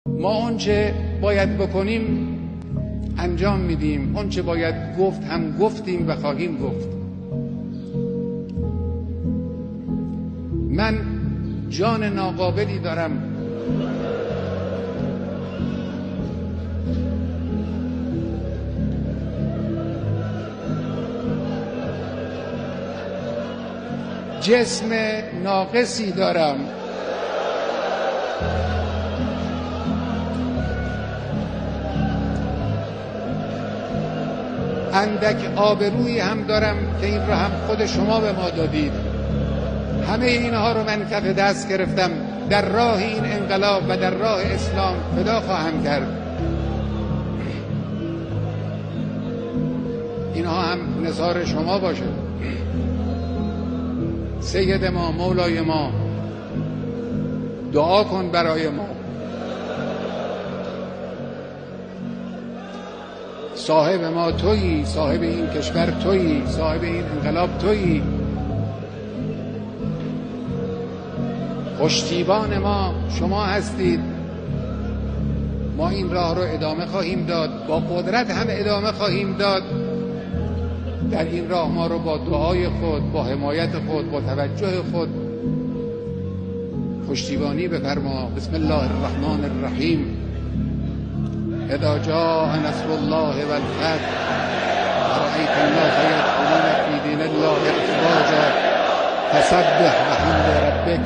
ما اونچه باید بکنیم انجام میدیم، اونچه باید گفت هم گفتیم و خواهیم گفت. من جان ناقابلی دارم، جسم ناقصی دارم، اندک آبرویی هم دارم که این را هم خود شما به ما دادید. همه اینها رو من کف دست گرفتم، در راه این انقلاب و در راه اسلام فدا خواهم کرد. اینها هم نثار شما باشه. سید ما، مولای ما، دعا کن برای ما. صاحب ما تویی، صاحب این کشور تویی، صاحب این انقلاب تویی. پشتیبان ما شما هستید. ما این راه رو ادامه خواهیم داد، با قدرت هم ادامه خواهیم داد. در این راه ما رو با دعای خود، با حمایت خود، با توجه خود پشتیبانی بفرما. بسم الله الرحمن الرحیم. اذا جاء نصر الله والفتح ورأيت الناس يدخلون في دين الله افواجا فسبح بحمد ربك